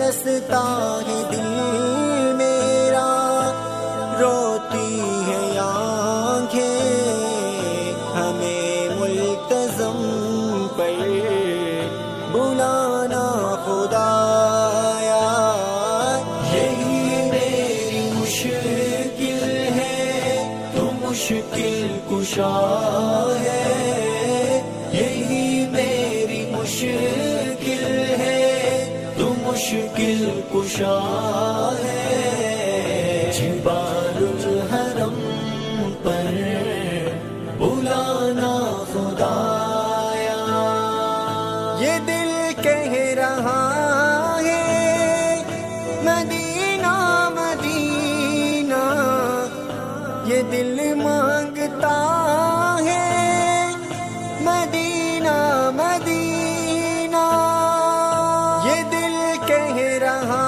ترستا ہے دل میرا، روتی ہے آنکھیں ہمیں ملتزم پر بلانا خدایا۔ یہی میری مشکل ہے تو مشکل کشا ہے، یہی میری مشکل ہے تو مشکل کشا ہے، جبال الحرم پر بلانا خدایا۔ یہ دل کہہ رہا ہے مدینہ مدینہ، یہ دل مانگتا ہے مدینہ مدینہ، یہ دل کہہ رہا